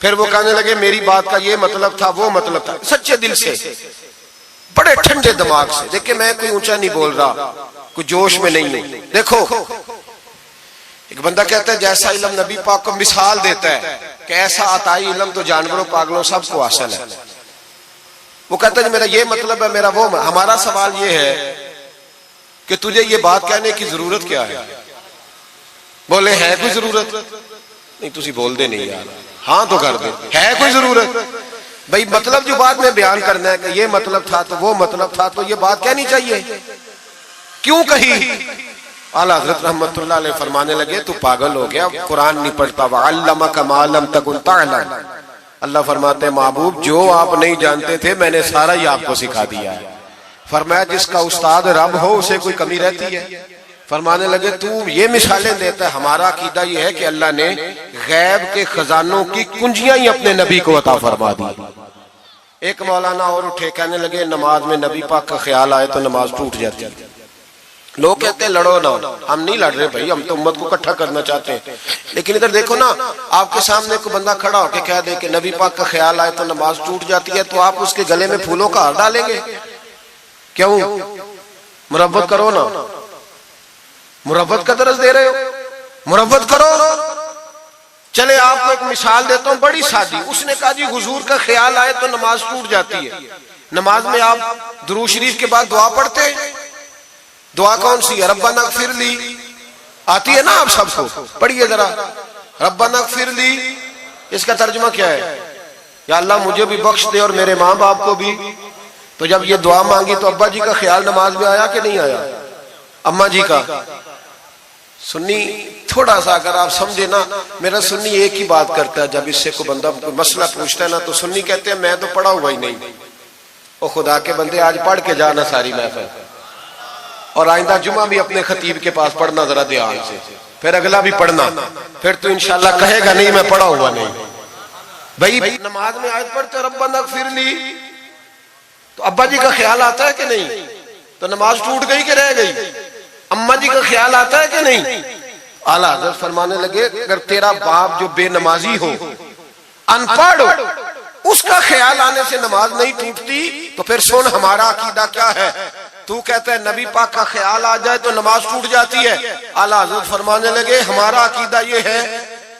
پھر وہ کہنے لگے میری بات کا یہ مطلب تھا وہ مطلب تھا، سچے دل سے بڑے ٹھنڈے دماغ سے. دیکھیں میں کوئی اونچا نہیں بول رہا، کوئی جوش میں نہیں ہوں. دیکھو ایک بندہ کہتا ہے جیسا علم نبی پاک کو مثال دیتا ہے کہ ایسا عطائی علم تو جانوروں پاگلوں سب کو حاصل ہے. وہ کہتا ہے میرا یہ مطلب ہے میرا وہ. ہمارا سوال یہ ہے کہ تجھے یہ بات کہنے کی ضرورت کیا ہے؟ بولے ہے کوئی ضرورت؟ نہیں تسی بول دے نہیں یار، ہاں تو کر دے. ہے کوئی ضرورت؟ بھئی مطلب جو بات میں بیان کرنا ہے کہ یہ مطلب تھا تو وہ مطلب تھا تو یہ بات کہنی چاہیے. کیوں کہی؟ اعلیٰ حضرت رحمت اللہ علیہ فرمانے لگے تو پاگل ہو گیا، قرآن نہیں پڑھتا. وَعَلَّمَكَ مَا لَمْ تَكُنْ تَعْلَمْ. اللہ فرماتے ہیں محبوب جو آپ نہیں جانتے تھے میں نے سارا ہی آپ کو سکھا دیا ہے. فرمایا جس کا استاد رب ہو اسے کوئی کمی رہتی ہے؟ فرمانے لگے تو یہ مثالیں دیتا ہے. ہمارا عقیدہ یہ ہے کہ اللہ نے غیب کے خزانوں کی کنجیاں ہی اپنے نبی کو عطا فرما دی. ایک مولانا اور اٹھے کہنے لگے نماز میں نبی پاک کا خیال آئے تو نماز ٹوٹ جاتی ہے. لوگ کہتے ہیں لڑو نہ. ہم نہیں لڑ رہے بھائی، ہم تو امت کو اکٹھا کرنا چاہتے ہیں. لیکن ادھر دیکھو نا، آپ کے سامنے کوئی بندہ کھڑا ہو کے کہہ دے کہ نبی پاک کا خیال آئے تو نماز ٹوٹ جاتی ہے، تو آپ اس کے گلے میں پھولوں کا ہار ڈالیں گے؟ کیوں؟ مربت کرو نا. مربت کا درس دے رہے ہو، مربت کرو. چلے آپ کو ایک مثال دیتا ہوں بڑی سادی. اس نے کہا جی حضور کا خیال آئے تو نماز ٹوٹ جاتی ہے. نماز میں آپ درود شریف کے بعد دعا پڑھتے ہیں. دعا کون سی ہے؟ ربنا اغفر لی. آتی ہے نا آپ سب کو؟ پڑھیے ذرا ربنا اغفر لی. اس کا ترجمہ کیا ہے؟ یا اللہ مجھے بھی بخش دے اور میرے ماں باپ کو بھی. تو جب یہ دعا مانگی تو ابا جی کا خیال نماز میں آیا کہ نہیں آیا؟ اماں جی کا؟ سنی تھوڑا سا اگر آپ سمجھے نا، میرا سنی ایک ہی بات کرتا ہے. جب اس سے کوئی بندہ کوئی مسئلہ پوچھتا ہے نا تو سنی کہتے ہیں میں تو پڑھا ہوا ہی نہیں. او خدا کے بندے آج پڑھ کے جانا ساری محفل، اور آئندہ جمعہ بھی اپنے خطیب کے پاس پڑھنا ذرا دھیان سے، پھر اگلا بھی پڑھنا. پھر تو انشاءاللہ کہے گا نہیں میں پڑھا ہوا نہیں. بھائی نماز میں آیت پڑھتے ربنا اغفر لی تو ابا جی کا خیال آتا ہے کہ نہیں؟ تو نماز ٹوٹ گئی کہ رہ گئی؟ اماں جی کا خیال آتا ہے کہ نہیں؟ اعلیٰ حضرت فرمانے لگے اگر تیرا باپ جو بے نمازی ہو، ان پڑھ ہو، اس کا خیال آنے سے نماز نہیں ٹوٹتی، تو پھر سن ہمارا عقیدہ کیا ہے. تو کہتا ہے نبی پاک کا خیال آ جائے تو نماز ٹوٹ جاتی ہے. اعلیٰ حضرت فرمانے لگے ہمارا عقیدہ یہ ہے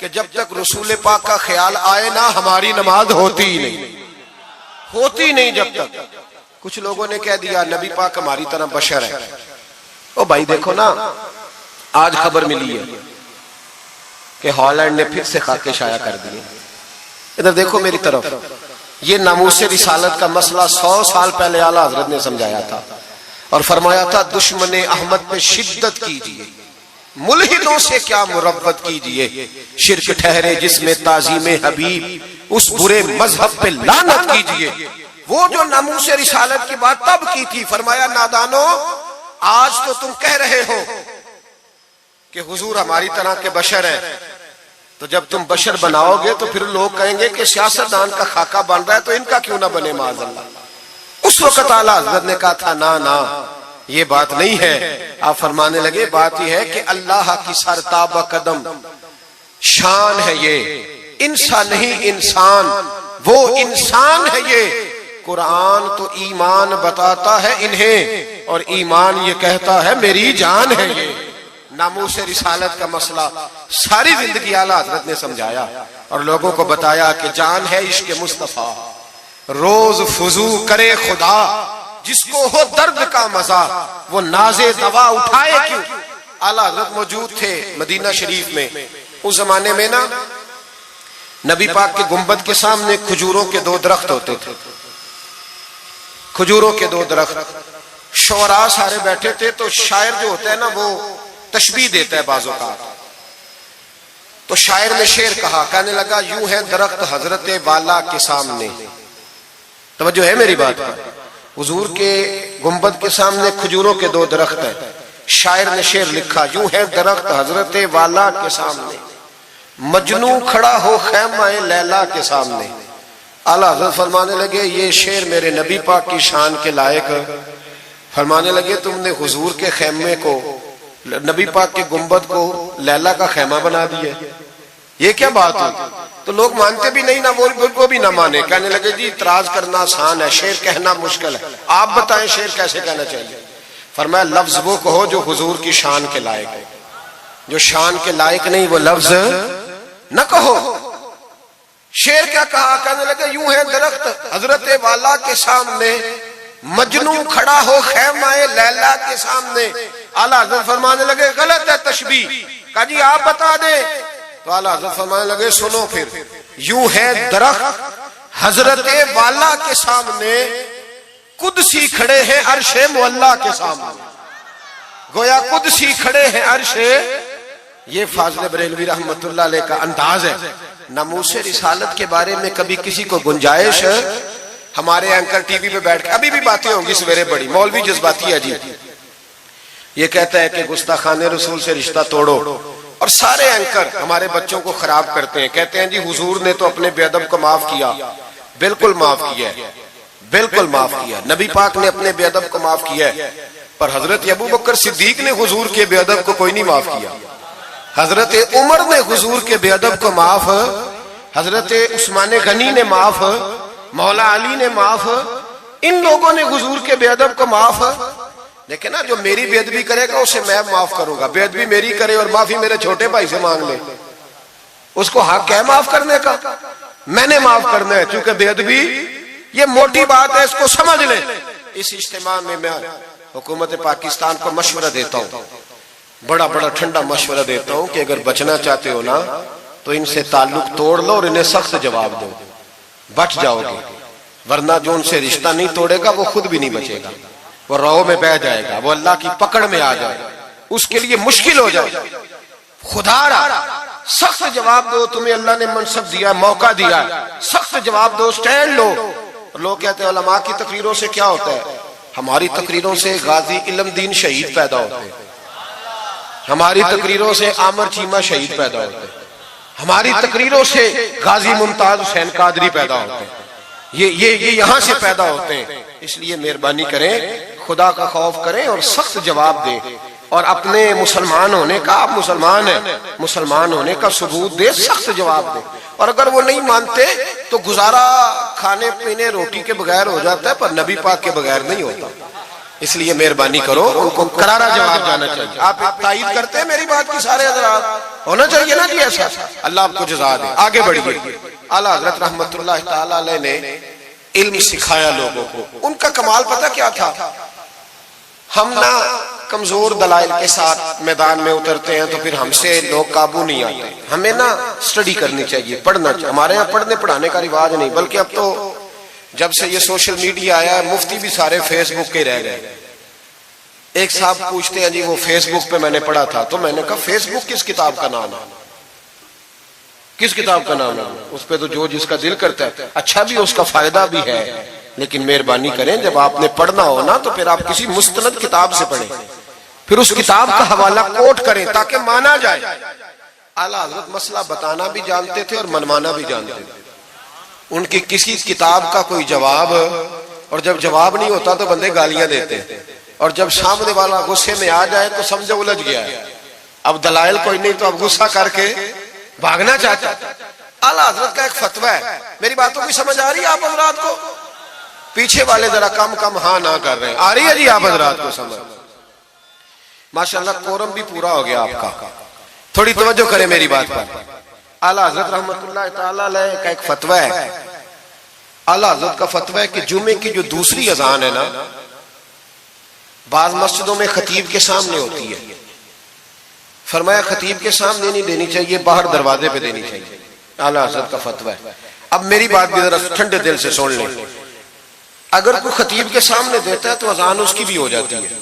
کہ جب تک رسول پاک کا خیال آئے نا ہماری نماز ہوتی ہی نہیں، ہوتی نہیں جب تک. کچھ لوگوں نے کہہ دیا نبی پاک ہماری طرح بشر ہے. او بھائی دیکھو نا، آج خبر ملی ہے کہ ہالینڈ نے پھر سے خاکے شائع کر دیے. ادھر دیکھو میری طرف. یہ ناموس رسالت کا مسئلہ 100 سال پہلے اعلیٰ حضرت نے سمجھایا تھا اور فرمایا تھا دشمن احمد پہ شدت کیجئے، ملحدوں سے کیا مربت کیجئے، شرک ٹھہرے جس میں تعظیم حبیب، اس برے مذہب پہ لعنت کیجئے. وہ جو ناموس رسالت کی بات تب کی تھی، فرمایا نادانو آج تو تم کہہ رہے ہو کہ حضور ہماری طرح کے بشر ہیں، تو جب تم بشر بناؤ گے تو پھر لوگ کہیں گے کہ سیاستدان کا خاکہ بن رہا ہے تو ان کا کیوں نہ بنے معاذ اللہ. اس وقت اعلیٰ حضرت نے کہا تھا نا یہ بات نہیں ہے. آپ فرمانے لگے بات یہ ہے کہ اللہ کی سرتابہ قدم شان ہے، یہ انسان نہیں انسان، وہ انسان ہے. یہ قرآن تو ایمان بتاتا ہے انہیں اور ایمان یہ کہتا ہے میری جان ہے. یہ ناموس رسالت کا مسئلہ ساری زندگی اعلیٰ حضرت نے سمجھایا اور لوگوں کو بتایا کہ جان ہے عشق مصطفیٰ، روز فضو کرے خدا، جس کو ہو درد کا مزہ وہ ناز دوا اٹھائے کیوں. اعلیٰ حضرت موجود تھے مدینہ شریف میں. اس زمانے میں نا نبی پاک کے گنبد کے سامنے کھجوروں کے 2 درخت ہوتے تھے. کھجوروں کے 2 درخت. شعراء سارے بیٹھے تھے تو شاعر جو ہوتا ہے نا وہ تشبیہ دیتا ہے بعض اوقات. تو شاعر نے شعر کہا، کہنے لگا یوں ہے درخت حضرت والا کے سامنے. توجہ ہے میری بات پر. حضور کے گنبد کے سامنے کھجوروں کے 2 درخت ہیں. شاعر نے شعر لکھا یوں ہے درخت حضرت والا کے سامنے، مجنوں کھڑا ہو خیمہ لیلا کے سامنے. اعلیٰ حضرت فرمانے لگے یہ شعر میرے نبی پاک کی شان کے لائق. فرمانے لگے تم نے حضور کے خیمے کو نبی پاک کے گنبد کو لیلا کا خیمہ بنا دیا، یہ کیا بات ہوئی؟ تو لوگ مانتے بھی نہیں، نہ وہ بھی نہ مانے، کہنے لگے جی اعتراض کرنا آسان ہے، شعر کہنا مشکل ہے، آپ بتائیں شعر کیسے کہنا چاہیے؟ فرمایا لفظ وہ کہو جو حضور کی شان کے لائق ہے، جو شان کے لائق نہیں وہ لفظ نہ کہو۔ شعر کیا کہا؟ کہنے لگے یوں ہے درخت حضرت والا کے سامنے، مجنو کھڑا ہو خیمہ لیلا کے سامنے۔ اعلیٰ حضرت فرمانے لگے غلط ہے تشبیہ، کہا جی آپ بتا دیں۔ تو اعلیٰ حضرت فرمانے لگے سنو پھر، یوں ہے درخت حضرت والا کے سامنے، قدسی کھڑے ہیں عرش معلا کے سامنے۔ گویا قدسی کھڑے ہیں عرش، یہ فاضل بریلوی رحمت اللہ علیہ کا انداز ہے۔ ناموس رسالت کے بارے میں کبھی کسی کو گنجائش، ہمارے اینکر ٹی وی پہ بیٹھ کے ابھی بھی باتیں ہوں گی سویرے بڑی، مولوی جذباتی ہے جی، یہ کہتا ہے کہ گستاخان رسول سے رشتہ توڑو، اور سارے اینکر ہمارے بچوں کو خراب کرتے ہیں، کہتے ہیں جی حضور نے تو اپنے بے ادب کو معاف کیا۔ بالکل معاف کیا ہے، بالکل معاف کیا، نبی پاک نے اپنے بے ادب کو معاف کیا ہے، پر حضرت ابو بکر صدیق نے حضور کے بے ادب کو کوئی نہیں معاف کیا، حضرت عمر نے حضور کے بے ادب کو معاف، حضرت عثمان غنی نے معاف، مولا علی نے معاف، ان لوگوں نے حضور کے بے ادب کو معاف۔ لیکن نا جو میری بے ادبی کرے گا اسے میں معاف کروں گا، بے ادبی میری کرے اور معافی میرے چھوٹے بھائی سے مانگ لے، اس کو حق ہے معاف کرنے کا، میں نے معاف کرنا ہے، کیونکہ بے ادبی یہ موٹی بات ہے، اس کو سمجھ لیں۔ اس اجتماع میں میں حکومت پاکستان کو مشورہ دیتا ہوں، بڑا بڑا ٹھنڈا مشورہ دیتا ہوں کہ اگر بچنا چاہتے ہو نا تو ان سے تعلق توڑ لو اور انہیں سخت جواب دو، بچ جاؤ گے، ورنہ جو ان سے رشتہ نہیں توڑے گا وہ خود بھی نہیں بچے گا، وہ رو میں بہ جائے گا، وہ اللہ کی پکڑ میں آ جائے گا، اس کے لیے مشکل ہو جائے گا۔ خدا را سخت جواب دو، تمہیں اللہ نے منصب دیا، موقع دیا، سخت جواب دو، سٹینڈ لو۔ لوگ کہتے ہیں علماء کی تقریروں سے کیا ہوتا ہے؟ ہماری تقریروں سے غازی علم دین شہید پیدا ہوتے ہیں، ہماری تقریروں سے عامر چیمہ شہید پیدا ہوتے ہیں، ہماری تقریروں سے غازی ممتاز حسین قادری پیدا ہوتے ہیں، یہ یہاں سے پیدا ہوتے ہیں۔ اس لیے مہربانی کریں، خدا کا خوف کریں اور سخت جواب دیں، اور اپنے مسلمان ہونے کا، آپ مسلمان ہیں، مسلمان ہونے کا ثبوت دیں، سخت جواب دیں۔ اور اگر وہ نہیں مانتے تو گزارا کھانے پینے روٹی کے بغیر ہو جاتا ہے، پر نبی پاک کے بغیر نہیں ہوتا۔ اس لیے مہربانی کرو، ان کو کرارا جواب جانا چاہیے۔ آپ تائید کرتے ہیں میری بات کی سارے حضرات؟ ہونا چاہیے نا جی ایسا۔ اللہ آپ کو جزا دے۔ آگے بڑھیے۔ اعلیٰ حضرت رحمت اللہ تعالی علیہ نے علم سکھایا لوگوں کو۔ ان کا کمال پتہ کیا تھا؟ ہم نہ کمزور دلائل کے ساتھ میدان میں اترتے ہیں تو پھر ہم سے لوگ قابو نہیں آتے، ہمیں نا سٹڈی کرنی چاہیے، پڑھنا چاہیے۔ ہمارے یہاں پڑھنے پڑھانے کا رواج نہیں، بلکہ اب تو جب سے یہ سوشل میڈیا آیا ہے مفتی بھی سارے فیس بک کے رہ گئے۔ ایک صاحب پوچھتے ہیں جی وہ فیس بک پہ میں نے پڑھا تھا، تو میں نے کہا فیس بک کس کتاب کا نام ہے؟ کس کتاب کا نام ہے؟ اس پہ تو جو جس کا دل کرتا ہے، اچھا بھی اس کا فائدہ بھی ہے، لیکن مہربانی کریں جب آپ نے پڑھنا ہو نا تو پھر آپ کسی مستند کتاب سے پڑھیں، پھر اس کتاب کا حوالہ کوٹ کریں تاکہ مانا جائے۔ اعلیٰ حضرت مسئلہ بتانا بھی جانتے تھے اور منوانا بھی جانتے تھے۔ ان کی کسی کتاب کا کوئی جواب، اور جب جواب نہیں ہوتا تو بندے گالیاں دیتے ہیں، اور جب سامنے والا غصے میں آ جائے تو سمجھو الجھ گیا ہے، اب دلائل کوئی نہیں تو اب غصہ کر کے بھاگنا چاہتا ہے۔ اعلیٰ حضرت کا ایک فتویٰ ہے، میری باتوں کی سمجھ آ رہی ہے آپ حضرات کو؟ پیچھے والے ذرا کم کم ہاں نہ کر رہے ہیں، آ رہی ہے جی آپ حضرات کو سمجھ؟ ماشاءاللہ کورم بھی پورا ہو گیا آپ کا، تھوڑی توجہ کریں میری بات پر۔ اعلیٰ حضرت رحمت اللہ تعالی علیہ کا ایک فتویٰ ہے، اعلیٰ حضرت کا فتویٰ ہے کہ جمعے کی جو دوسری اذان ہے نا، بعض مسجدوں میں خطیب کے سامنے ہوتی ہے، فرمایا خطیب کے سامنے نہیں دینی چاہیے، باہر دروازے پہ دینی چاہیے، اعلیٰ حضرت کا فتویٰ ہے۔ اب میری بات بھی ذرا ٹھنڈے دل سے سن لیں، اگر کوئی خطیب کے سامنے دیتا ہے تو اذان اس کی بھی ہو جاتی ہے،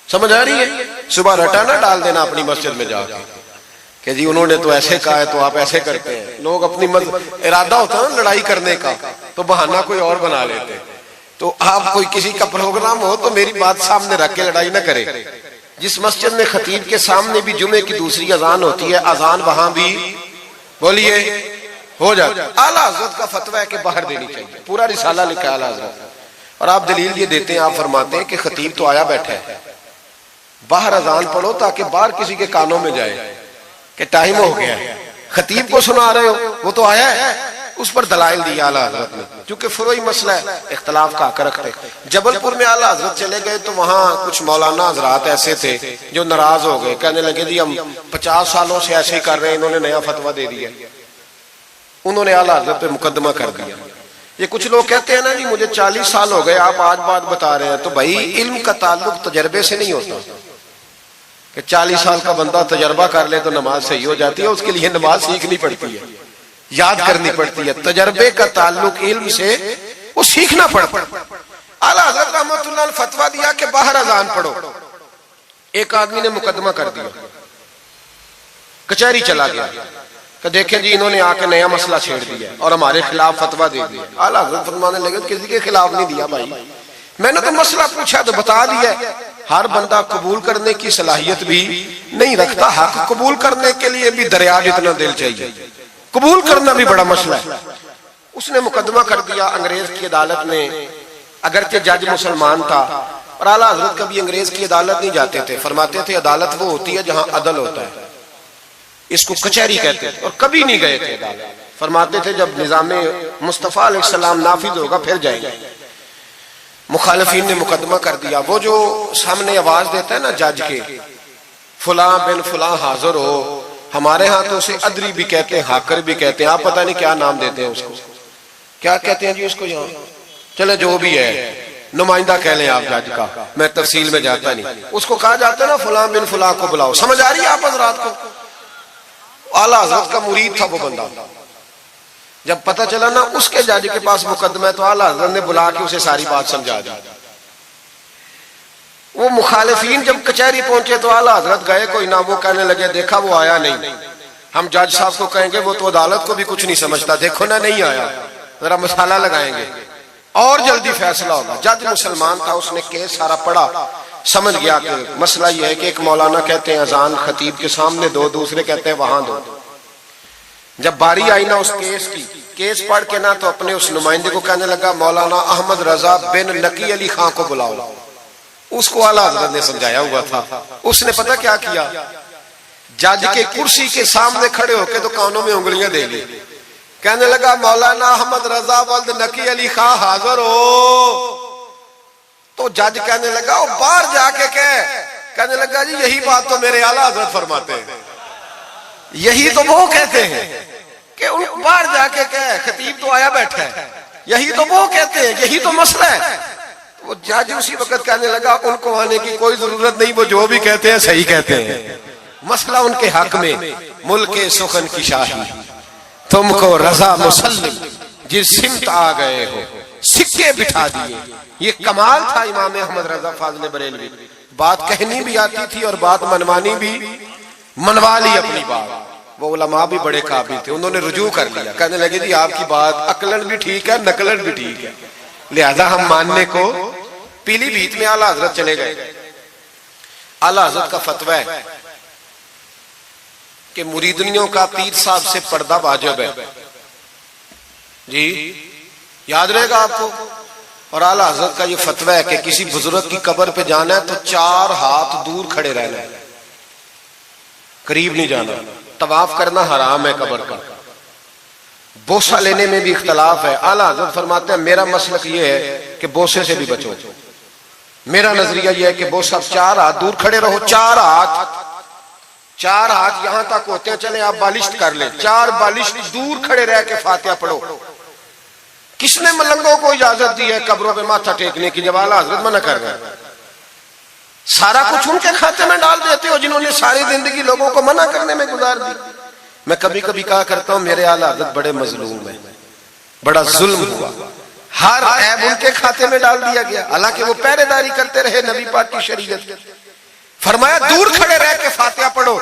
سمجھ آ رہی ہے؟ صبح رٹا نہ ڈال دینا اپنی مسجد میں جا کے کہ جی انہوں نے تو ایسے کہا ہے تو آپ ایسے کرتے ہیں۔ لوگ اپنی ارادہ ہوتا ہے نا لڑائی کرنے کا تو بہانہ کوئی اور بنا لیتے، تو آپ کوئی کسی کا پروگرام ہو تو میری بات سامنے رکھ کے لڑائی نہ کرے۔ جس مسجد میں خطیب کے سامنے بھی جمعے کی دوسری اذان ہوتی ہے، اذان وہاں بھی بولیے ہو جاتا ہے۔ اعلیٰ حضرت کا فتویٰ ہے کہ باہر دینی چاہیے، پورا رسالہ لکھا ہے اعلیٰ حضرت، اور آپ دلیل یہ دیتے ہیں، آپ فرماتے ہیں کہ خطیب تو آیا بیٹھا ہے، باہر اذان پڑھو تاکہ باہر کسی کے کانوں میں جائے کہ ٹائم ہو گیا ہے. خطیب کو سنا رہے ہو، وہ تو آیا ہے، اس پر دلائل دیا اعلیٰ حضرت نے، کیونکہ فروعی مسئلہ ہے، اختلاف کا حق رکھتے. جبل پور میں اعلیٰ حضرت چلے گئے تو وہاں کچھ مولانا حضرات ایسے تھے جو ناراض ہو گئے، کہنے لگے جی ہم 50 سالوں سے ایسے ہی کر رہے ہیں، انہوں نے نیا فتویٰ دے دیا. انہوں نے اعلیٰ حضرت پہ مقدمہ کر دیا. یہ کچھ لوگ کہتے ہیں نا جی مجھے 40 سال ہو گئے آپ آج بات بتا رہے ہیں، تو بھائی علم کا تعلق تجربے سے نہیں ہوتا کہ 40 سال کا بندہ تجربہ کر لے تو نماز صحیح ہو جاتی ہے. اس کے لیے نماز سیکھنی پڑتی ہے، یاد کرنی پڑتی ہے. تجربے کا تعلق علم سے وہ سیکھنا پڑتا ہے. اعلیٰ حضرت رحمۃ اللہ نے فتویٰ دیا کہ باہر اذان پڑھو. ایک آدمی نے مقدمہ کر دیا، کچہری چلا گیا کہ دیکھیں جی انہوں نے آ کے نیا مسئلہ چھیڑ دیا اور ہمارے خلاف فتویٰ دے دیا. اعلیٰ حضرت فرمانے لگے کسی کے خلاف نہیں دیا بھائی، میں نے تو مسئلہ پوچھا تو بتا دیا. ہر بندہ قبول کرنے کی صلاحیت بھی نہیں رکھتا، حق قبول کرنے کے لیے بھی دریا جتنا دل چاہیے، قبول کرنا بھی بڑا مسئلہ ہے. اس نے مقدمہ کر دیا انگریز کی عدالت میں، اگرچہ جج مسلمان تھا، اور اعلیٰ حضرت کبھی انگریز کی عدالت نہیں جاتے تھے. فرماتے تھے عدالت وہ ہوتی ہے جہاں عدل ہوتا ہے، اس کو کچہری کہتے تھے، اور کبھی نہیں گئے تھے عدالت. فرماتے تھے جب نظام مصطفیٰ علیہ السلام نافذ ہوگا پھر جائیں گے. مخالفین نے مقدمہ کر دیا. وہ جو سامنے آواز دیتا ہے نا جج کے، فلاں بن فلاں حاضر ہو، ہمارے ہاں تو اسے ادری بھی کہتے ہیں، ہاکر بھی کہتے ہیں، آپ پتہ نہیں کیا نام دیتے ہیں اس کو، کیا کہتے ہیں جی اس کو یہاں، چلے جو بھی ہے نمائندہ کہہ لیں آپ جج کا، میں تفصیل میں جاتا نہیں. اس کو کہا جاتا ہے نا فلاں بن فلاں کو بلاؤ. سمجھ آ رہی ہے آپ حضرات کو؟ اعلیٰ حضرت کا مرید تھا وہ بندہ. جب پتہ چلا نا اس کے جج کے پاس مقدمہ ہے تو اعلیٰ حضرت نے بلا کے اسے ساری بات سمجھا دی. وہ مخالفین جب کچہری پہنچے تو اعلیٰ حضرت گئے کوئی نہ، وہ کہنے لگے دیکھا وہ آیا نہیں، ہم جج صاحب کو کہیں گے وہ تو عدالت کو بھی کچھ نہیں سمجھتا، دیکھو نا نہیں آیا، ذرا مسالہ لگائیں گے اور جلدی فیصلہ ہوگا. جج مسلمان تھا، اس نے کیس سارا پڑھا، سمجھ گیا کہ مسئلہ یہ ہے کہ ایک مولانا کہتے ہیں اذان خطیب کے سامنے دو، دوسرے کہتے ہیں وہاں دو. جب باری آئی نا اس کیس کی، کیس پڑھ کے نا تو اپنے اس نمائندے کو کہنے لگا مولانا احمد رضا بن نقی علی خان کو بلاؤ. اس کو اعلیٰ حضرت نے سمجھایا ہوا تھا. اس نے پتہ کیا کیا، جج کے کرسی کے سامنے کھڑے ہو کے تو کانوں میں انگلیاں دے لی. کہنے لگا مولانا احمد رضا ولد نقی علی خان حاضر ہو. تو جج کہنے لگا وہ باہر جا کے کہنے لگا جی یہی بات تو میرے اعلیٰ حضرت فرماتے ہیں، یہی تو وہ کہتے ہیں کہ ان باہر جا کے خطیب تو آیا بیٹھا ہے، یہی تو وہ کہتے ہیں، یہی تو مسئلہ ہے. وہ جج اسی وقت کہنے لگا ان کو آنے کی کوئی ضرورت نہیں، وہ جو بھی کہتے ہیں صحیح کہتے ہیں، مسئلہ ان کے حق میں. ملک سخن کی شاہی تم کو رضا مسلم جس سمت آ گئے ہو سکے بٹھا دیے. یہ کمال تھا امام احمد رضا فاضل بریلوی. بات کہنی بھی آتی تھی اور بات منوانی بھی، منوا لی اپنی بات. وہ علماء بھی بڑے قابل تھے، انہوں نے رجوع کر لیا، کہنے لگے جی آپ کی بات عقلن بھی ٹھیک ہے نقلن بھی ٹھیک ہے، لہذا ہم ماننے کو. پیلی بھیت میں اعلیٰ حضرت چلے گئے. اعلیٰ حضرت کا فتویٰ ہے کہ مریدنیوں کا پیر صاحب سے پردہ واجب ہے. جی یاد رہے گا آپ کو. اور اعلیٰ حضرت کا یہ فتویٰ ہے کہ کسی بزرگ کی قبر پہ جانا ہے تو 4 ہاتھ دور کھڑے رہنا ہے، قریب نہیں جانا. طواف کرنا حرام ہے قبر کا. بوسہ لینے میں بھی اختلاف ہے. اعلیٰ حضرت فرماتے ہیں میرا مسلک یہ ہے کہ بوسے سے بھی بچو. میرا نظریہ یہ ہے کہ بوسہ 4 ہاتھ دور کھڑے رہو. 4 ہاتھ یہاں تک ہوتے ہیں، چلیں آپ بالشت کر لیں، 4 بالشت دور کھڑے رہ کے فاتحہ پڑھو. کس نے ملنگوں کو اجازت دی ہے قبروں پہ ماتھا ٹیکنے کی جب اعلیٰ حضرت منع کر رہے ہیں؟ سارا کچھ ان کے کھاتے میں ڈال دیتے ہو جنہوں نے ساری زندگی لوگوں کو منع کرنے میں گزار دی. میں کبھی کبھی کہا کرتا ہوں میرے اعلیٰ حضرت بڑے مظلوم ہیں، بڑا ظلم ہوا، ہر عیب ان کے کھاتے میں ڈال دیا گیا، حالانکہ وہ پہرے داری کرتے رہے نبی پاک کی شریعت. فرمایا دور کھڑے رہ کے فاتحہ پڑھو.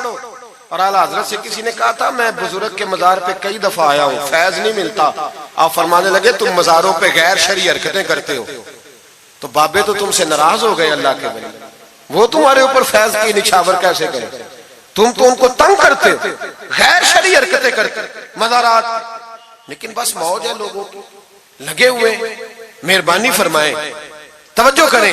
اور اعلیٰ حضرت سے کسی نے کہا تھا میں بزرگ کے مزار پہ کئی دفعہ آیا ہوں، فیض نہیں ملتا. آپ فرمانے لگے تم مزاروں پہ غیر شرعی حرکتیں کرتے ہو. تو بابے تو تم سے ناراض ہو گئے اللہ کے ولی، وہ تمہارے اوپر فیض کی نچھاور کیسے کرے؟ تم تو ان کو تنگ کرتے ہو، غیر شرعی حرکتیں کرتے مزارات. لیکن بس موج ہے لوگوں کی، لگے ہوئے. مہربانی فرمائیں، توجہ کریں.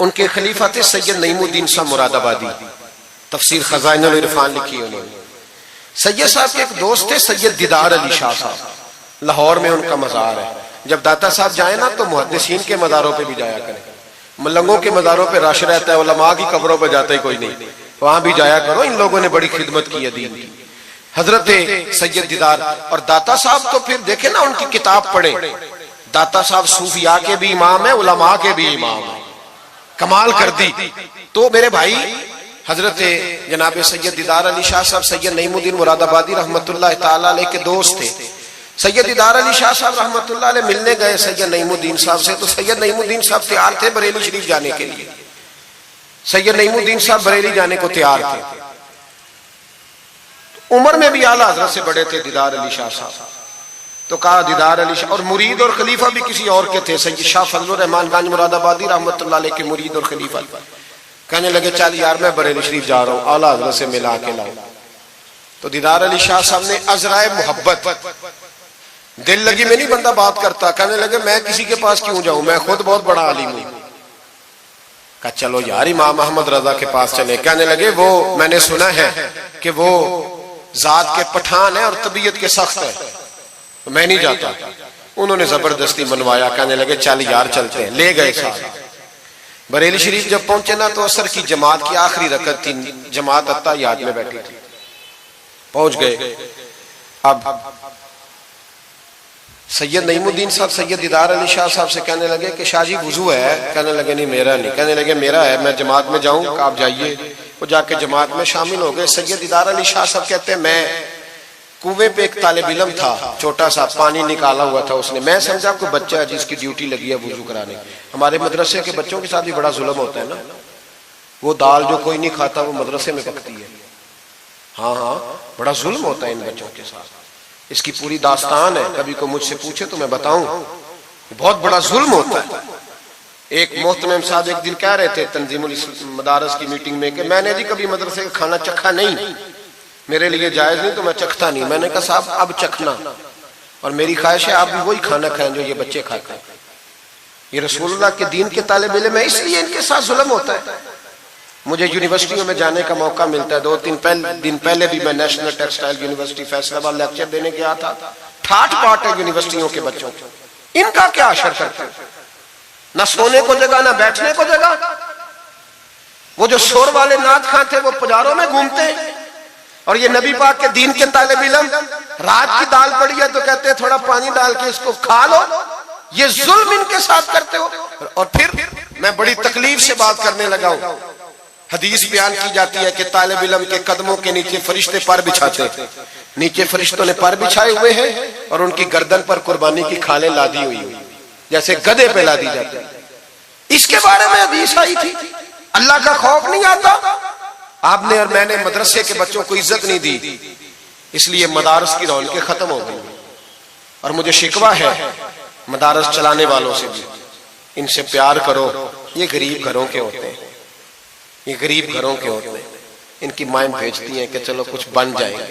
ان کے خلیفہ تھے سید نعیم الدین صاحب مراد آبادی، تفسیر خزائن العرفان لکھی انہوں نے۔ سید صاحب کے ایک دوست تھے سید دیدار علی شاہ صاحب، لاہور میں ان کا مزار ہے۔ جب داتا صاحب جائیں نا تو محدثین کے مزاروں پہ بھی جایا کریں، ملنگوں کے مزاروں پہ رش رہتا ہے، علماء کی قبروں پہ جاتا ہی کوئی نہیں، وہاں بھی جایا کرو، ان لوگوں نے بڑی خدمت کی ہے دین کی۔ حضرت سید دیدار اور داتا صاحب تو پھر دیکھیں نا ان کی کتاب پڑھیں، داتا صاحب صوفیاء کے بھی امام ہیں، علماء کے بھی امام ہیں، کمال کر دی۔ تو میرے بھائی حضرت جناب سید دیدار علی شاہ صاحب سید نعیم الدین مراد آبادی رحمت اللہ تعالیٰ علیہ کے دوست تھے۔ سید دیدار علی شاہ صاحب رحمت اللہ علیہ ملنے گئے سید نعیم الدین صاحب سے، تو سید نعیم الدین صاحب تیار تھے بریلی شریف جانے کے لیے، سید نعیم الدین صاحب بریلی جانے کو تیار تھے۔ عمر میں بھی اعلیٰ حضرت سے بڑے تھے دیدار علی شاہ صاحب، تو کہا دیدار علی شاہ، اور مرید اور خلیفہ بھی کسی اور کے تھے، سید شاہ فضل الرحمان گنج مراد آبادی رحمت اللہ علیہ کے مرید اور خلیفہ۔ کہنے لگے چل یار میں بریلی شریف جا رہا ہوں، اعلیٰ حضرت سے ملا کے لاؤ۔ تو دیدار علی شاہ صاحب نے عذرائے محبت، دل لگی میں نہیں بندہ بات کرتا، کہنے لگے میں کسی کے پاس کیوں جاؤں، میں خود بہت بڑا عالم ہوں۔ کہا چلو یار امام احمد رضا کے پاس چلے۔ کہنے لگے وہ میں نے سنا ہے کہ وہ ذات کے پٹھان ہے اور طبیعت کے سخت ہے، میں نہیں جاتا۔ انہوں نے زبردستی منوایا، کہنے لگے چل یار چلتے ہیں، لے گئے ساتھ۔ بریلی شریف جب پہنچے نا تو عصر کی جماعت کی آخری رکعت تھی، جماعت اتحیات میں بیٹھی تھی، پہنچ گئے۔ اب سید نعیم الدین صاحب سید دیدار علی شاہ صاحب سے کہنے لگے کہ شاہ جی وضو ہے؟ کہنے لگے نہیں میرا نہیں۔ کہنے لگے میرا ہے، میں جماعت میں جاؤں؟ کہ آپ جائیے۔ وہ جا کے جماعت میں شامل ہو گئے۔ سید دیدار علی شاہ صاحب کہتے ہیں میں کنویں پہ ایک طالب علم تھا، چھوٹا سا پانی نکالا ہوا تھا اس نے، میں سمجھا کوئی بچہ ہے جس کی ڈیوٹی لگی ہے وضو کرانے۔ ہمارے مدرسے کے بچوں کے ساتھ بھی بڑا ظلم ہوتا ہے نا، وہ دال جو کوئی نہیں کھاتا وہ مدرسے میں پکتی ہے۔ ہاں ہاں بڑا ظلم ہوتا ہے ان بچوں کے ساتھ، اس کی پوری داستان ہے، کبھی کو مجھ سے پوچھے تو میں بتاؤں، بہت بڑا ظلم ہوتا ہے۔ ایک محترم صاحب ایک دن کہہ رہے تھے تنظیم المدارس کی میٹنگ میں کہ میں نے جی کبھی مدرسے کا کھانا چکھا نہیں، میرے لیے جائز نہیں تو میں چکھتا نہیں۔ میں نے کہا صاحب اب چکھنا، اور میری خواہش ہے آپ بھی وہی کھانا کھائیں جو یہ بچے کھاتے ہیں۔ یہ رسول اللہ کے دین کے طالب علم ہے، اس لیے ان کے ساتھ ظلم ہوتا ہے۔ مجھے یونیورسٹیوں میں جانے کا موقع ملتا ہے، 2-3 دن پہلے بھی میں نیشنل ٹیکسٹائل یونیورسٹی فیصلہ آباد لیکچر دینے گیا تھا۔ ٹھاٹ پاٹ ہے یونیورسٹیوں کے بچوں، ان کا کیا اشر کرتے ہیں؟ نہ سونے کو جگہ نہ بیٹھنے کو جگہ۔ وہ جو شور والے نعت خواں تھے وہ پجاروں میں گھومتے ہیں، اور یہ نبی پاک کے دین کے طالب علم رات کی دال پڑی ہے تو کہتے ہیں تھوڑا پانی ڈال کے اس کو کھا لو۔ یہ ظلم ان کے ساتھ کرتے ہو۔ اور پھر میں بڑی تکلیف سے بات کرنے لگا ہوں، حدیث بیان کی جاتی ہے کہ طالب علم کے قدموں کے نیچے فرشتے پر بچھاتے ہیں، نیچے فرشتوں نے پر بچھائے ہوئے ہیں اور ان کی گردن پر قربانی کی کھالیں لادی ہوئی ہیں، جیسے گدھے پہ لادی جاتی ہے۔ اس کے بارے میں حدیث آئی تھی، اللہ کا خوف نہیں آتا؟ آپ نے اور میں نے مدرسے کے بچوں کو عزت نہیں دی، اس لیے مدارس کی رونقیں ختم ہو گئی۔ اور مجھے شکوہ ہے مدارس چلانے والوں سے بھی، ان سے پیار کرو، یہ غریب گھروں کے ہوتے ہیں، یہ غریب گھروں کے ہوتے ہیں، ان کی مائیں بھیجتی ہیں کہ چلو کچھ بن جائیں گے،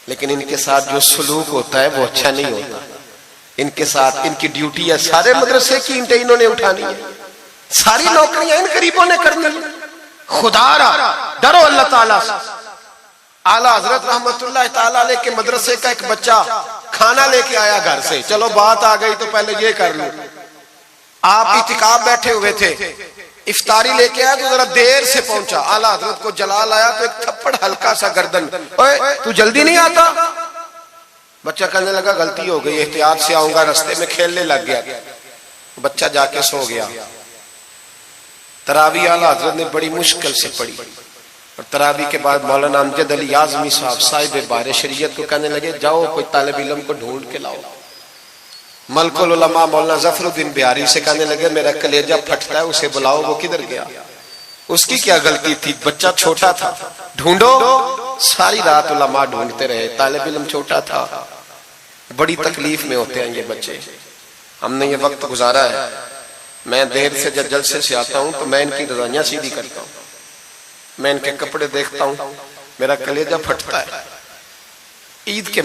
لیکن ان کے ساتھ جو سلوک ہوتا ہے وہ اچھا نہیں ہوتا۔ ان کے ساتھ ان کی ڈیوٹی ہے، سارے مدرسے کی اینٹیں انہوں نے اٹھانی ہے، ساری نوکریاں ان غریبوں نے کرنی ہے۔ خدا را ڈرو اللہ تعالیٰ سے۔ اعلیٰ حضرت رحمت اللہ تعالیٰ علیہ کے مدرسے کا ایک بچہ کھانا لے کے آیا گھر سے، چلو بات آ گئی تو پہلے یہ کر لوں۔ آپ اعتکاف بیٹھے ہوئے تھے، افطاری لے کے آیا تو ذرا دیر سے پہنچا، اعلیٰ حضرت کو جلال آیا تو ایک تھپڑ ہلکا سا گردن، اوے تو جلدی نہیں آتا؟ بچہ کہنے لگا غلطی ہو گئی، احتیاط سے آؤں گا، رستے میں کھیلنے لگ گیا۔ بچہ جا کے سو گیا۔ تراویح اعلیٰ حضرت نے بڑی مشکل سے پڑھی، اور تراویح کے بعد مولانا امجد علی اعظمی صاحب صاحب بار شریعت کو کہنے لگے جاؤ کوئی طالب علم کو ڈھونڈ کے لاؤ۔ ملک العلماء مولانا ظفر الدین بہاری سے کہنے لگے میرا کلیجہ پھٹتا ہے، اسے بلاؤ، وہ کدھر گیا؟ اس کی کیا غلطی تھی؟ بچہ چھوٹا تھا، ڈھونڈو۔ ساری رات علماء ڈھونڈتے رہے، طالب علم چھوٹا تھا۔ بڑی تکلیف میں ہوتے ہیں یہ بچے۔ ہم نے یہ وقت گزارا ہے، میں دیر سے جب جلسے سے آتا ہوں تو میں ان کی رضائیاں سیدھی کرتا ہوں، میں ان کے کپڑے دیکھتا ہوں، میرا کلیجہ پھٹتا ہے۔ عید کے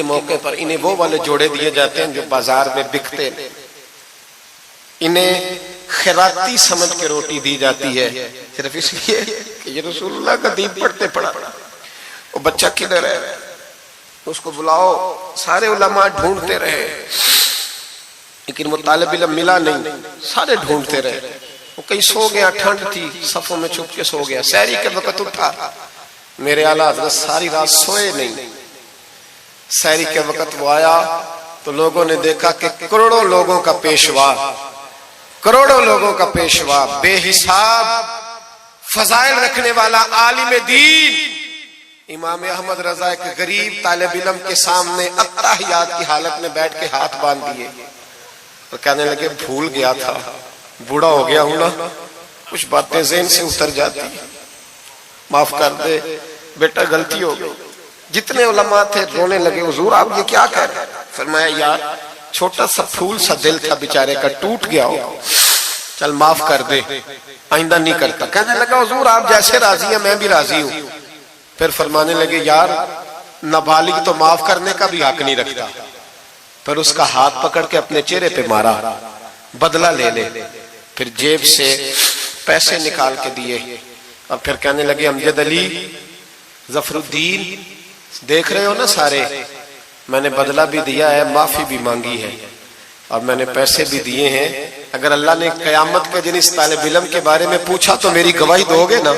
موقع پر انہیں وہ والے جوڑے دیے جاتے ہیں جو بازار میں بکتے ہیں، انہیں خیراتی سمجھ کے روٹی دی جاتی ہے، صرف اس لیے کہ یہ رسول اللہ کا دین پڑھتے پڑھا۔ وہ بچہ کدھر ہے، اس کو بلاؤ، سارے علماء ڈھونڈتے رہے لیکن وہ طالب علم ملا نہیں، سارے ڈھونڈتے رہے۔ وہ کہیں سو گیا، ٹھنڈ تھی، صفوں میں چھپ کے سو گیا، سحری کے وقت اٹھا، میرے اعلیٰ حضرت ساری رات سوئے نہیں۔ سحری کے وقت وہ آیا تو لوگوں نے دیکھا کہ کروڑوں لوگوں کا پیشوا، کروڑوں لوگوں کا پیشوا، بے حساب فضائل رکھنے والا عالم دین امام احمد رضا ایک غریب طالب علم کے سامنے التحیات کی حالت میں بیٹھ کے ہاتھ باندھ دیے اور کہنے لگے بھول گیا تھا، بوڑھا ہو گیا ہوں نا، کچھ باتیں ذہن سے اتر جاتی، معاف کر دے بیٹا، غلطی ہو گئی۔ جتنے علماء تھے رونے لگے، حضور آپ یہ کیا کہہ رہے ہیں؟ فرمایا یار چھوٹا سا پھول سا دل تھا بیچارے کا، ٹوٹ گیا ہو، چل معاف کر دے، آئندہ نہیں کرتا۔ کہنے لگا حضور آپ جیسے راضی ہیں میں بھی راضی ہوں۔ پھر فرمانے لگے یار نابالغ تو معاف کرنے کا بھی حق نہیں رکھتا۔ پھر اس کا ہاتھ پکڑ کے اپنے چہرے پہ مارا، بدلہ لے لے۔ پھر جیب سے پیسے نکال کے دیے اور پھر کہنے لگے امجد علی، ظفر الدین، دیکھ رہے ہو نا سارے، میں نے بدلہ بھی دیا ہے، معافی بھی مانگی ہے اور میں نے پیسے بھی دیے ہیں۔ اگر اللہ نے قیامت کے دن اس طالب علم کے بارے میں پوچھا تو میری گواہی دو گے نا؟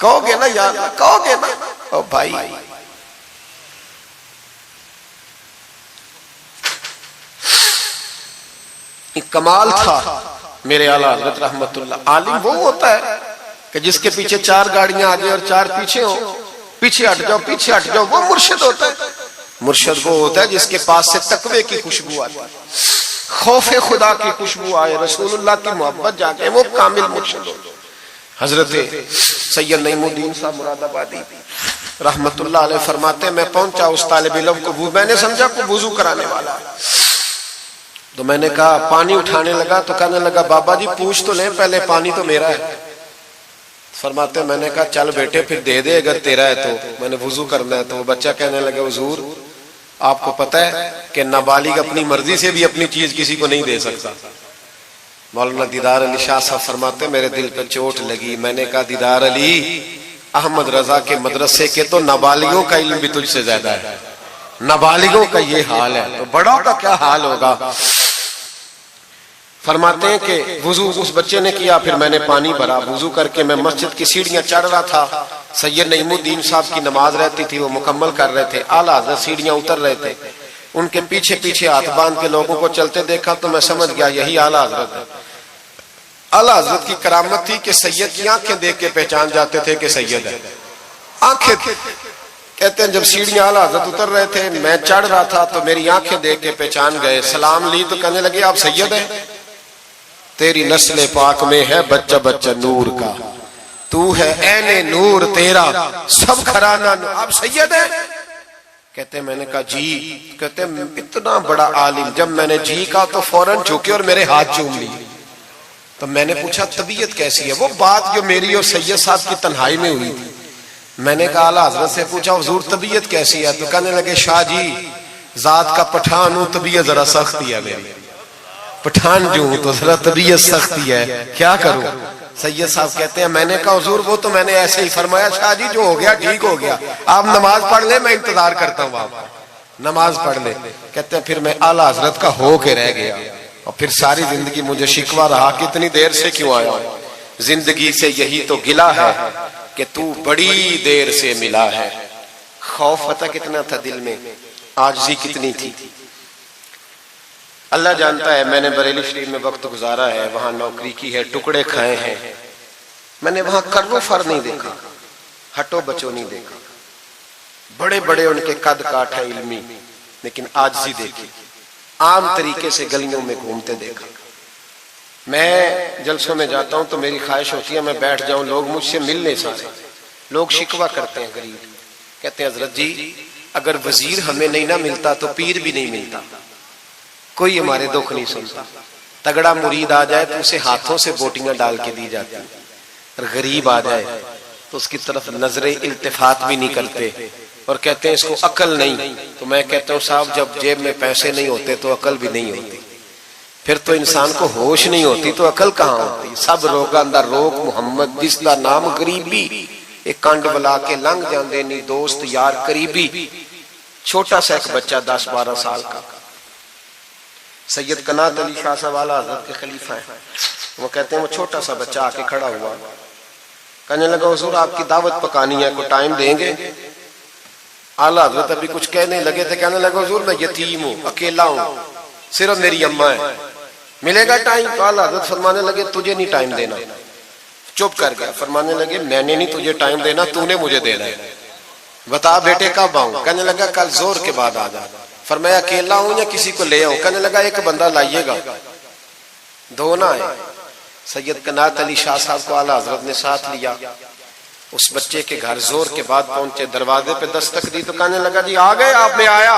کہو گے نا یار، کہو گے نا؟ او بھائی، کمال تھا میرے اعلیٰ حضرت رحمت اللہ۔ عالم وہ ہوتا ہے کہ جس کے پیچھے چار گاڑیاں آگے اور چار پیچھے ہوں، پیچھے ہٹ جاؤ پیچھے ہٹ جاؤ، وہ مرشد ہوتا ہے۔ مرشد وہ ہوتا ہے جس کے پاس سے تقوی کی خوشبو آتی، خوف خدا کی خوشبو آئے، رسول اللہ کی محبت جاگے، وہ کامل مرشد ہوتا ہے۔ حضرت سید نعیم الدین صاحب مراد آبادی رحمت اللہ علیہ فرماتے ہیں میں پہنچا اس طالب علم کو، میں نے سمجھا کو وضو کرانے والا، تو میں نے کہا پانی اٹھانے لگا تو کہنے لگا بابا جی پوچھ تو لیں پہلے، پانی تو میرا ہے۔ فرماتے ہیں میں نے کہا چل بیٹے پھر دے دے اگر تیرا ہے تو، میں نے وضو کرنا ہے۔ تو وہ بچہ کہنے لگا حضور آپ کو پتہ ہے کہ نابالغ اپنی مرضی سے بھی اپنی چیز کسی کو نہیں دے سکتا۔ مولانا دیدار علی شاہ صاحب فرماتے ہیں میرے دل پہ چوٹ لگی، میں نے کہا دیدار علی، احمد رضا کے مدرسے کے تو نابالغوں کا علم بھی تجھ سے زیادہ ہے، نابالغوں کا یہ حال ہے تو بڑوں کا کیا حال ہوگا۔ فرماتے ہیں کہ وضو اس بچے نے کیا، پھر میں نے پانی بھرا، وضو کر کے میں مسجد کی سیڑھیاں چڑھ رہا تھا، سید نعیم الدین صاحب کی نماز رہتی تھی، وہ مکمل کر رہے تھے، اعلیٰ حضرت سیڑھیاں اتر رہے تھے، ان کے پیچھے پیچھے ہاتھ باندھ کے لوگوں کو چلتے دیکھا تو میں سمجھ گیا یہی اعلیٰ حضرت ہے۔ اعلیٰ حضرت کی کرامت تھی کہ سید کی آنکھیں دیکھ کے پہچان جاتے تھے کہ سید ہے، آنکھیں کہتے ہیں جب سیڑھیاں اعلیٰ حضرت اتر رہے تھے میں چڑھ رہا تھا تو میری آنکھیں دیکھ کے پہچان گئے، سلام لی تو کہنے لگے آپ سید ہیں، تیری نسل پاک میں ہے بچہ بچہ نور کا، تو ہے عین نور تیرا سب گھرانہ نور، آپ سید ہیں؟ کہتے ہیں میں نے کہا جی، کہتے ہیں اتنا بڑا عالم، جب میں نے جی کہا تو فوراً جھکے اور میرے ہاتھ چوم لیے۔ تو میں نے پوچھا طبیعت کیسی ہے؟ وہ بات جو میری اور سید صاحب کی تنہائی میں ہوئی تھی، میں نے کہا اعلیٰ حضرت سے پوچھا حضور طبیعت کیسی ہے؟ تو کہنے لگے شاہ جی ذات کا پٹھان ہوں، طبیعت ذرا سختی ہے میری، پٹھان جو ہوں تو ذرا طبیعت سختی ہے، کیا کروں؟ سید صاحب کہتے ہیں میں نے کہا حضور وہ تو میں نے ایسے ہی فرمایا، شاہ جی جو ہو گیا ٹھیک ہو گیا، آپ نماز پڑھ لیں میں انتظار کرتا ہوں، آپ نماز پڑھ لیں۔ کہتے ہیں پھر میں اعلیٰ حضرت کا ہو کے رہ گیا اور پھر ساری زندگی مجھے شکوہ رہا کہ اتنی دیر سے کیوں آیا ہوں، زندگی سے یہی تو گلہ ہے کہ تو بڑی دیر سے ملا ہے۔ خوف پتہ کتنا تھا دل میں، عاجزی کتنی تھی، اللہ جانتا ہے۔ میں نے بریلی شریف میں وقت گزارا ہے، وہاں نوکری کی ہے، ٹکڑے کھائے ہیں، میں نے وہاں کرو فر نہیں دیکھا، ہٹو بچو نہیں دیکھا، بڑے بڑے ان کے قد کاٹ ہے علمی، لیکن عاجزی دیکھی، عام طریقے سے گلیوں میں گھومتے دیکھا۔ میں جلسوں میں جاتا ہوں تو میری خواہش ہوتی ہے میں بیٹھ جاؤں، لوگ مجھ سے ملنے سارے، لوگ شکوہ کرتے ہیں غریب، کہتے ہیں حضرت جی اگر وزیر ہمیں نہیں نہ ملتا تو پیر بھی نہیں ملتا، کوئی ہمارے دکھ نہیں سنتا، تگڑا مرید آ جائے تو اسے ہاتھوں سے بوٹیاں ڈال کے دی جاتی، اور غریب آ جائے تو اس کی طرف نظر التفات بھی نہیں کرتے، اور کہتے ہیں اس کو عقل نہیں۔ تو میں کہتا ہوں صاحب جب جیب میں پیسے نہیں ہوتے تو عقل بھی نہیں ہوتی۔ پھر تو انسان کو ہوش نہیں ہوتی تو عقل کہاں ہوتی؟ سب روگاں دا روگ محمد جس دا نام غریبی، ایک کنڈ بلا کے لنگ جاندے نہیں دوست یار قریبی۔ چھوٹا سا ایک بچہ 10-12 سال کا، سید قنات علی شاہ صاحب والا حضرت کے خلیفہ ہیں، وہ کہتے ہیں وہ چھوٹا سا بچہ آ کے کھڑا ہوا، کہنے لگا حضور آپ کی دعوت پکانی ہے، کوئی ٹائم دیں گے؟ اعلیٰ حضرت ابھی کچھ کہنے لگے تھے، کہنے لگا حضور میں یتیم ہوں، اکیلا ہوں، صرف میری اماں ہے، ملے گا ٹائم؟ تو اعلیٰ حضرت فرمانے لگے تجھے نہیں ٹائم دینا۔ چپ کر گیا، فرمانے لگے میں نے نہیں تجھے ٹائم دینا، تو نے مجھے دینا ہے، بتا بیٹے کب آؤں؟ کہنے لگا کل زور کے بعد آ جا۔ فرمایا اکیلا ہوں یا کسی کو لے آؤں؟ کہنے لگا ایک بندہ لائیے گا، دو نہ آئے۔ سید قنات علی شاہ صاحب کو اعلیٰ حضرت نے ساتھ لیا، اس بچے کے گھر زور کے بعد پہنچے، دروازے پہ دستک دی تو کہنے لگا جی آ گئے آپ؟ میں آیا۔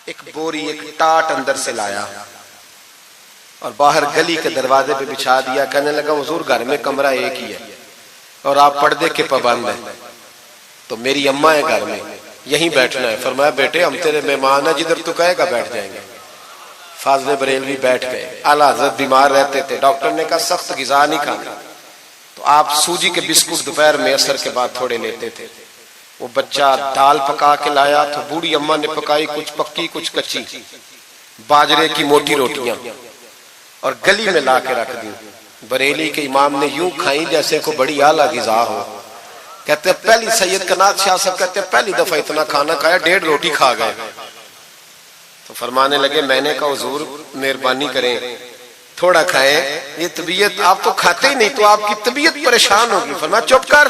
ایک بوری ایک ٹاٹ اندر سے لایا اور باہر گلی کے دروازے پہ بچھا دیا، کہنے لگا حضور گھر میں کمرہ ایک ہی ہے اور آپ پردے کے پابند ہیں، تو میری اماں ہے گھر میں، یہیں بیٹھنا ہے۔ فرمایا بیٹے ہم تیرے مہمان ہیں، جدھر تو کہے گا بیٹھ جائیں گے۔ فاضل بریلوی بیٹھ گئے۔ اعلیٰ حضرت بیمار رہتے تھے، ڈاکٹر نے کہا سخت غذا نہیں کھانا، تو آپ سوجی کے بسکٹ دوپہر میں عصر کے بعد تھوڑے لیتے تھے۔ وہ بچہ دال پکا کے لایا تو بوڑھی اماں نے پکائی، کچھ پکی کچھ کچی، باجرے کی موٹی روٹیاں، اور گلی میں لا کے رکھ دی۔ بریلی کے امام نے یوں کھائیں جیسے کو بڑی اعلیٰ غذا ہو۔ کہتے پہلی سید قنات شاہ صاحب کہتے پہلی دفعہ اتنا کھانا کھایا، 1.5 روٹی کھا گئے۔ تو فرمانے لگے میں نے کہا حضور مہربانی کریں تھوڑا کھائیں، یہ طبیعت آپ تو کھاتے ہی نہیں تو آپ کی طبیعت پریشان ہوگی۔ فرمایا چپ کر،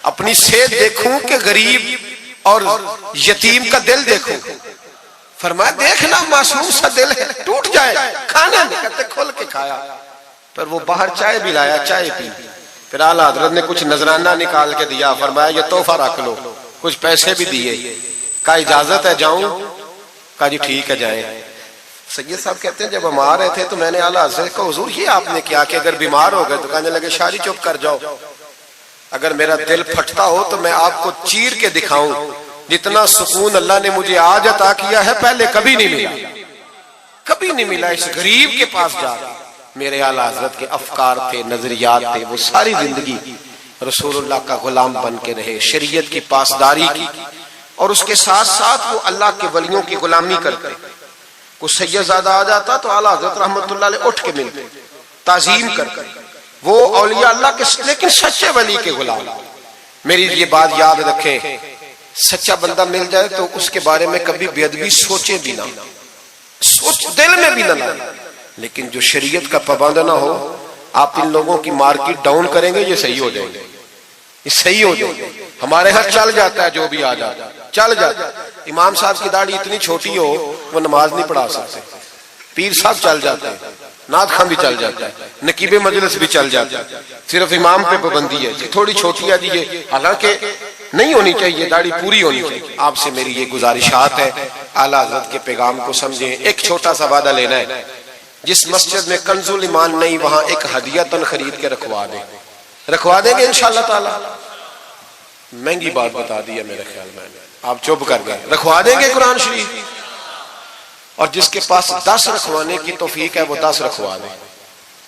اپنی صحت دیکھوں کہ غریب اور یتیم کا دل دیکھوں؟ فرمایا دیکھنا معصوم سا دل ہے، ٹوٹ جائے کھانا نہیں۔ کہتے کھول کے کھایا، پر وہ باہر چائے بھی لایا، چائے پی۔ پھر اعلیٰ حضرت نے کچھ نذرانہ نکال کے دیا، فرمایا یہ تحفہ رکھ لو، کچھ پیسے بھی دیے۔ کہا اجازت ہے جاؤں؟ کہا جی ٹھیک ہے جائیں۔ سید صاحب کہتے ہیں جب ہم آ رہے تھے تو میں نے اعلیٰ حضرت کو حضور یہ آپ نے کیا کہ اگر بیمار ہو گئے؟ تو کہنے لگے شاعری چپ کر جاؤ، اگر میرا دل پھٹتا ہو تو میں آپ کو چیر کے دکھاؤں، جتنا سکون اللہ نے مجھے آج عطا کیا ہے پہلے کبھی نہیں ملا، کبھی نہیں ملا۔ اس غریب کے پاس جا، میرے اعلیٰ حضرت کے افکار تھے، نظریات تھے، وہ ساری زندگی رسول اللہ کا غلام بن کے رہے، شریعت کی پاسداری کی، اور اس کے ساتھ ساتھ وہ اللہ کے ولیوں کی غلامی کرتے۔ کوئی سید زادہ آ جاتا تو اعلیٰ حضرت رحمت اللہ علیہ اٹھ کے ملتے، تعظیم کرتے۔ وہ اولیاء اللہ کے لیکن سچے ولی کے غلام۔ میری یہ بات یاد رکھیں، سچا بندہ مل جائے تو اس کے بارے میں کبھی بے ادبی سوچے بھی نہ، سوچ دل میں بھی نہ لائیں، لیکن جو شریعت کا پابند نہ ہو، آپ ان لوگوں کی مارکیٹ ڈاؤن کریں گے، یہ صحیح ہو جائیں گے، یہ صحیح ہو جائیں گے۔ ہمارے ہاں چل جاتا ہے، جو بھی آ جاتا ہے چل جاتا ہے۔ امام صاحب کی داڑھی اتنی چھوٹی ہو وہ نماز نہیں پڑھا سکتے، پیر صاحب چل جاتے ہیں، نعت خواں بھی چل جاتا ہے، نقیب مجلس بھی چل جاتا ہے، صرف امام پہ پابندی ہے جی تھوڑی چھوٹی ہے جی، یہ حالانکہ نہیں ہونی چاہیے، داڑھی پوری ہونی چاہیے۔ آپ سے میری یہ گزارشات ہے، اعلیٰ حضرت کے پیغام کو سمجھیں۔ ایک چھوٹا سا وعدہ لینا ہے، جس مسجد میں کنز الایمان نہیں وہاں ایک ہدیہ خرید کے رکھوا دیں گے انشاءاللہ تعالی۔ مہنگی بات بتا دی ہے میرے خیال میں، آپ چپ کر گئے، رکھوا دیں گے قرآن شریف، اور جس کے پاس 10 رکھوانے کی توفیق ہے وہ 10 رکھوا دیں،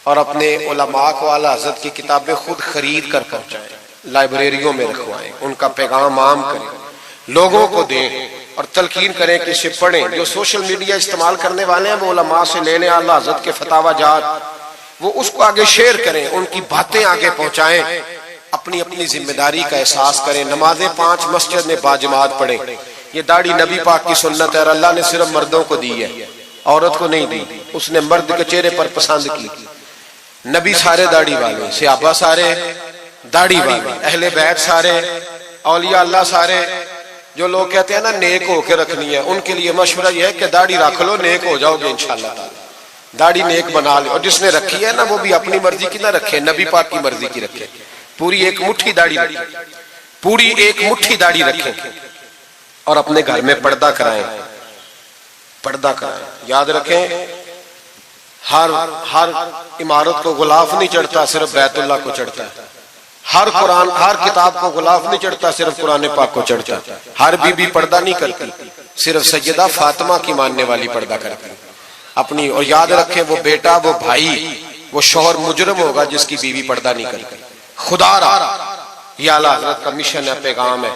اور اپنے علماء کو اعلیٰ حضرت کی کتابیں خود خرید کر پہنچائیں، لائبریریوں میں رکھوائیں، ان کا پیغام عام کریں، لوگوں کو دیں اور تلقین کریں کہ اسے پڑھیں۔ جو سوشل میڈیا استعمال کرنے والے ہیں وہ علماء سے لے لیں، اعلیٰ حضرت کے فتاوی جات، وہ اس کو آگے شیئر کریں، ان کی باتیں آگے پہنچائیں، اپنی اپنی ذمہ داری کا احساس کریں۔ نمازیں 5 مسجد میں باجماعت پڑھیں۔ یہ داڑھی نبی پاک کی سنت ہے اور اللہ نے صرف مردوں کو دی ہے، عورت کو نہیں دی، اس نے مرد کے چہرے پر پسند کی۔ نبی سارے داڑھی والے، صحابہ سارے داڑھی والے، اہل بیت سارے، اولیاء اللہ سارے۔ جو لوگ کہتے ہیں نا نیک ہو کے رکھنی ہے، ان کے لیے مشورہ یہ ہے کہ داڑھی رکھ لو، نیک ہو جاؤ گے انشاءاللہ تعالی۔ داڑھی نیک بنا لے، اور جس نے رکھی ہے نا وہ بھی اپنی مرضی کی نہ رکھے، نبی پاک کی مرضی کی رکھے۔ پوری ایک مٹھی داڑھی رکھے، پوری ایک مٹھی داڑھی رکھیں، اور اپنے گھر میں پردہ کرائیں، پردہ کرائیں۔ یاد رکھیں ہر عمارت کو غلاف نہیں چڑھتا، صرف بیت اللہ کو چڑھتا ہے۔ ہر کتاب کو غلاف نہیں چڑھتا، صرف قرآن پاک کو چڑھتا ہے۔ ہر بی بی پردہ نہیں کرتی، صرف سیدہ فاطمہ کی ماننے والی پردہ کرتی۔ اپنی، اور یاد رکھیں وہ بیٹا، وہ بھائی، وہ شوہر مجرم ہوگا جس کی بیوی پردہ نہیں کرتی. خدا را یہ اعلیٰ حضرت کا مشن ہے، پیغام ہے.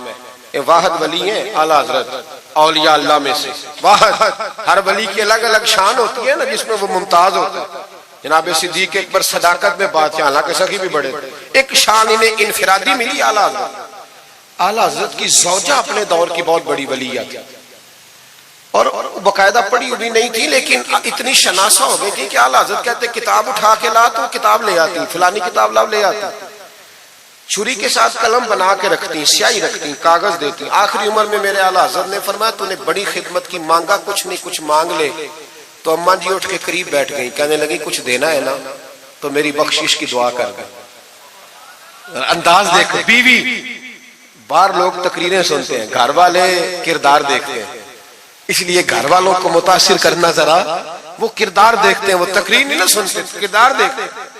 یہ واحد ولی ہیں اعلیٰ حضرت اولیاء اللہ میں سے واحد. ہر ولی کی الگ الگ شان ہوتی ہے نا جس میں وہ ممتاز ہوتا ہے. جناب صدیق اکبر صداقت میں بات ہے، حالانکہ سخی بھی بڑے تھے. ایک شان انہیں انفرادی ملی اعلیٰ حضرت. اعلیٰ حضرت کی زوجہ اپنے دور کی بہت بڑی ولیہ تھی، اور باقاعدہ پڑھی ہوئی نہیں تھی، لیکن اتنی شناسہ ہو گئی تھی کہ اعلیٰ حضرت کہتے کتاب اٹھا کے لا تو کتاب لے آتی، فلانی کتاب لاؤ لے آتی. چھری کے ساتھ قلم بنا کے رکھتی، سیاہی رکھتی، کاغذ دیتی. آخری عمر میں میرے اعلیٰ حضرت نے فرمایا تو نے بڑی خدمت کی، مانگا کچھ نہیں، کچھ مانگ لے. تو اماں جی اٹھ کے قریب بیٹھ گئی، کہنے لگی کچھ دینا ہے نا تو میری بخشش کی دعا کر گئی. انداز دیکھو، بیوی. باہر لوگ تقریریں سنتے ہیں، گھر والے کردار دیکھتے ہیں. اس لیے گھر والوں کو متاثر کرنا، ذرا وہ کردار دیکھتے ہیں، وہ تقریر نہیں نہ سنتے، کردار دیکھتے ہیں.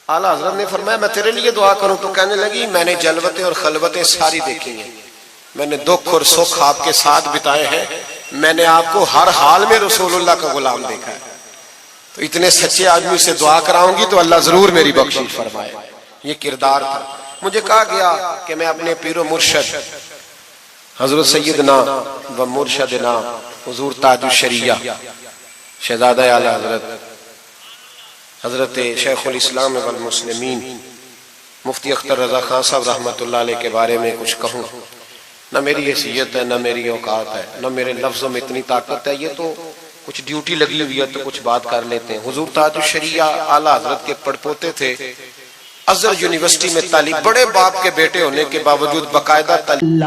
اعلیٰ حضرت نے فرمایا میں تیرے لیے دعا کروں؟ تو کہنے لگی میں نے جلوتیں اور خلوتیں ساری دیکھی ہیں، میں نے دکھ اور سکھ آپ کے ساتھ بتائے ہیں، میں نے آپ کو ہر حال میں رسول اللہ کا غلام دیکھا ہے. تو اتنے سچے آدمی سے دعا کراؤں گی تو اللہ ضرور میری بخشش فرمائے. یہ کردار تھا. مجھے کہا گیا کہ میں اپنے پیر و مرشد حضرت سیدنا و مرشدنا حضور تاج الشریعہ شہزادہ اعلیٰ حضرت حضرت شیخ الاسلام والمسلمین مفتی اختر رضا خان صاحب رحمۃ اللہ علیہ کے بارے میں کچھ کہوں. نہ میری حیثیت ہے، نہ میری اوقات ہے، نہ میرے لفظوں میں اتنی طاقت ہے. یہ تو کچھ ڈیوٹی لگی ہوئی ہے تو کچھ بات کر لیتے ہیں. حضور تاج الشریعہ اعلیٰ حضرت کے پڑپوتے تھے. ازہر یونیورسٹی میں تعلیم، بڑے باپ کے بیٹے ہونے کے باوجود باقاعدہ تعلیم.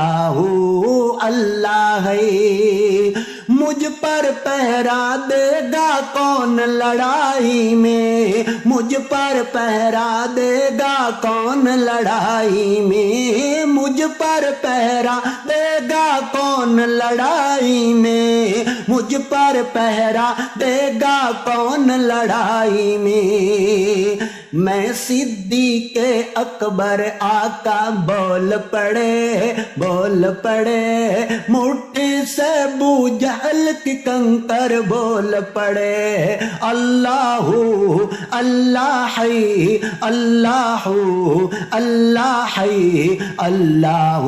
اللہ ہے مجھ پر پہرا دے گا کون لڑائی میں، مجھ پر پہرا دے گا کون لڑائی میں، مجھ پر پہرا دے گا کون لڑائی میں، مجھ پر پہرا دے گا کون لڑائی میں. میں صدیق اکبر آقا بول پڑے، بول پڑے، مٹھی سے بو جہل کی کنکر بول پڑے. اللہ اللہ ہے، اللہ اللہ ہے، اللہ.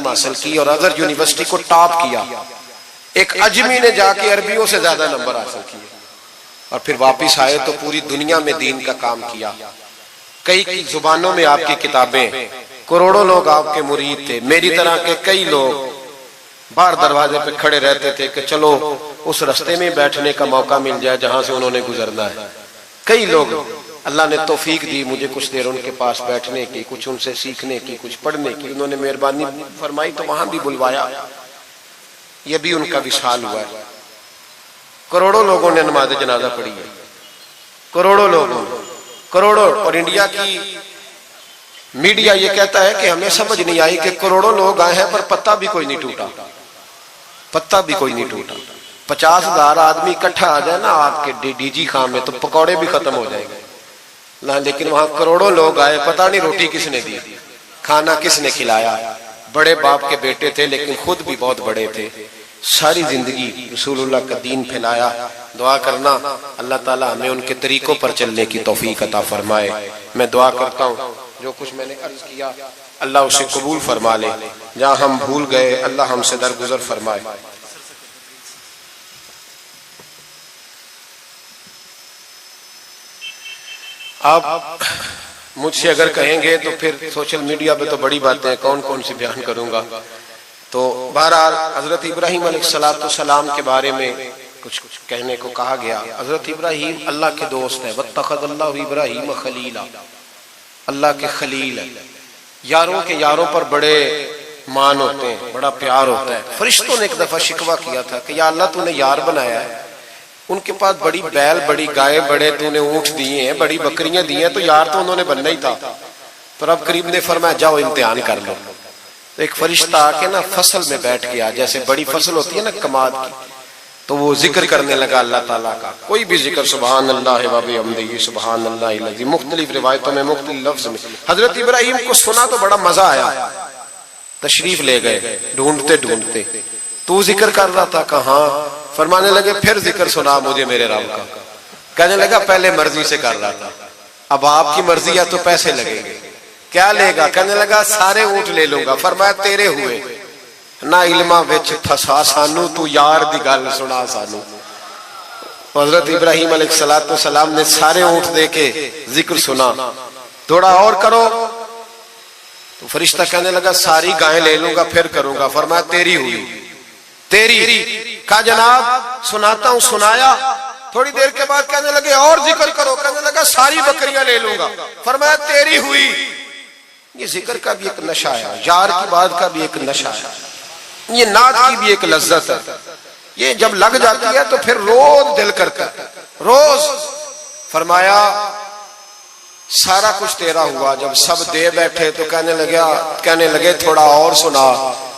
حاصل کی اور ازہر یونیورسٹی کو ٹاپ کیا. ایک اجمی نے جا کے عربیوں سے زیادہ نمبر حاصل کیے اور پھر واپس آئے تو پوری دنیا میں دین کا کام کیا. کئی زبانوں میں آپ کی کتابیں، کروڑوں لوگ آپ کے مرید تھے. میری طرح کے کئی لوگ باہر دروازے پہ کھڑے رہتے تھے کہ چلو اس رستے میں بیٹھنے کا موقع مل جائے جہاں سے انہوں نے گزرنا ہے. کئی لوگ اللہ نے توفیق دی مجھے کچھ دیر ان کے پاس بیٹھنے کی، کچھ ان سے سیکھنے کی، کچھ پڑھنے کی. انہوں نے مہربانی فرمائی تو وہاں بھی بلوایا. یہ بھی ان کا وصال ہوا ہے. کروڑوں لوگوں نے نماز جنازہ پڑھی ہے، کروڑوں لوگوں، کروڑوں. اور انڈیا کی میڈیا یہ کہتا ہے کہ ہمیں سمجھ نہیں آئی کہ کروڑوں لوگ آئے ہیں پر پتہ بھی کوئی نہیں ٹوٹا، پتہ بھی کوئی نہیں ٹوٹا. 50,000 آدمی اکٹھا آ جائے نا آپ کے ڈی جی خان میں تو پکوڑے بھی ختم ہو جائیں گے. لیکن وہاں کروڑوں لوگ آئے، پتہ نہیں روٹی کس نے دی، کھانا کس نے کھلایا. بڑے باپ کے بیٹے تھے لیکن خود بھی بہت بڑے تھے. ساری زندگی رسول اللہ کا دین پھیلایا. دعا کرنا اللہ تعالیٰ ہمیں ان کے طریقوں پر چلنے کی توفیق عطا فرمائے. میں دعا کرتا ہوں جو کچھ میں نے عرض کیا اللہ اسے قبول فرما لے. جہاں ہم بھول گئے اللہ ہم سے درگزر فرمائے. آپ مجھ سے اگر کہیں گے تو پھر سوشل میڈیا پہ تو بڑی باتیں کون کون سی بیان کروں گا. تو بہرحال حضرت ابراہیم علیہ السلام کے بارے میں کچھ کہنے کو کہا گیا. حضرت ابراہیم اللہ کے دوست ہیں. واتخذ اللہ ابراہیم خلیلا، اللہ کے خلیل ہے. یاروں کے یاروں پر بڑے مان ہوتے ہیں، بڑا پیار ہوتا ہے. فرشتوں نے ایک دفعہ شکوہ کیا تھا کہ یا اللہ تو نے یار بنایا ہے، ان کے پاس بڑی بیل، بڑی گائے، بڑے تو نے اونٹ دیے ہیں، بڑی بکریاں دی ہیں، تو یار تو انہوں نے بننا ہی تھا. تو رب کریم نے فرمایا جاؤ امتحان کر لو. تو ایک فرشتہ آ کے نا فصل میں بیٹھ گیا، جیسے بڑی فصل ہوتی ہے نا کماد کی، تو وہ ذکر کرنے لگا اللہ تعالیٰ کا. کوئی بھی ذکر سبحان اللہ و بحمدہ سبحان اللہ العظیم، مختلف روایتوں میں مختلف لفظ میں. حضرت ابراہیم کو سنا تو بڑا مزہ آیا. تشریف لے گئے ڈھونڈتے ڈھونڈتے. تو ذکر کر رہا تھا کہاں؟ فرمانے لگے پھر ذکر سنا مجھے میرے رب کا. کہنے لگا پہلے مرضی سے کر رہا تھا, اب آپ کی مرضی ہے تو پیسے لگیں گے. کیا لے گا؟ کہنے لگا سارے اونٹ لے لوں گا. فرمایا تیرے ہوئے نہ علماں وچ پھسا سانو, تو یار دی گل سنا سانو. حضرت ابراہیم علیہ السلام نے سارے اونٹ دے کے ذکر سنا. تھوڑا اور کرو. تو فرشتہ کہنے لگا ساری گائیں لے لوں گا پھر کروں گا. فرمایا تیری ہوئی, تیری. کہا جناب سناتا ہوں. سنایا. تھوڑی دیر کے بعد کہنے لگے اور ذکر کرو. کہنے لگا ساری بکریاں لے لوں گا. فرمایا تیری ہوئی. یہ ذکر کا بھی ایک نشہ ہے, یار کی بات کا بھی ایک نشہ ہے, یہ نعت کی بھی ایک لذت ہے. یہ جب لگ جاتی ہے تو پھر روز دل کرتا ہے, روز. فرمایا سارا کچھ تیرا ہوا. جب سب دے بیٹھے تو کہنے لگے تھوڑا اور سنا.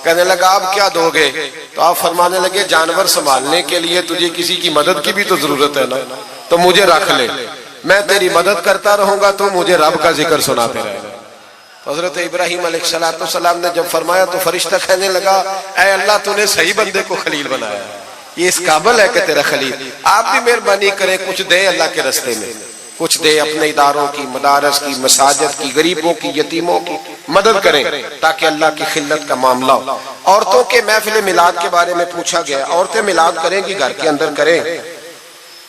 کہنے لگا آپ کیا دو گے؟ تو آپ فرمانے لگے جانور سنبھالنے کے لیے تجھے کسی کی مدد کی بھی تو ضرورت ہے نا, تو مجھے رکھ لے, میں تیری مدد کرتا رہوں گا تو مجھے رب کا ذکر سناتے رہے. حضرت ابراہیم علیہ السلام نے جب فرمایا تو فرشتہ کہنے لگا اے اللہ تو نے صحیح بندے کو خلیل بنایا, یہ اس قابل ہے کہ تیرا خلیل. آپ بھی مہربانی کریں کچھ دے اللہ کے رستے میں, کچھ دے اپنے اداروں کی, مدارس کی, مساجد کی, غریبوں کی, یتیموں کی مدد کریں تاکہ اللہ کی خلت کا معاملہ ہو. عورتوں کے محفل میلاد کے بارے میں پوچھا گیا. عورتیں میلاد کریں گی گھر کے اندر کریں,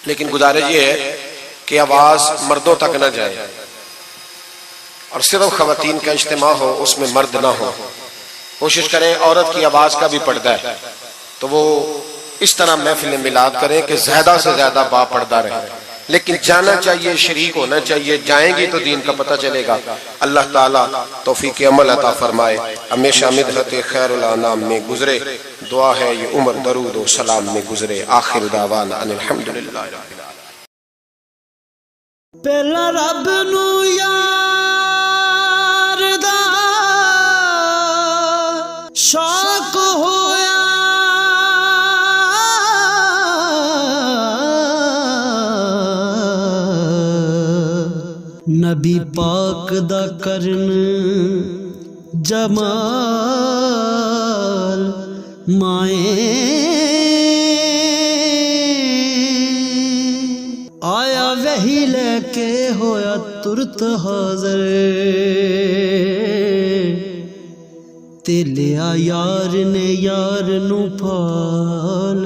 لیکن گزارش یہ ہے کہ آواز مردوں تک نہ جائے اور صرف خواتین کا اجتماع ہو, اس میں مرد نہ ہو. کوشش کریں عورت کی آواز کا بھی پردہ ہے تو وہ اس طرح محفل میلاد کریں کہ زیادہ سے زیادہ با پردہ رہے. لیکن جانا چاہیے, شریک ہونا چاہیے. جائیں گی تو دین کا پتہ چلے گا. اللہ تعالیٰ توفیق عمل عطا فرمائے. ہمیشہ مدحت خیر الانام میں گزرے. دعا ہے یہ عمر درود و سلام میں گزرے. آخر دعوانا ان الحمدللہ. پہلا رب نو یار دا شوق ہویا, نبی پاک دا کرن جمال مائیں آیا وہی لے کے ہویا ترت حاضر, تے لیا یار نے یار نو پال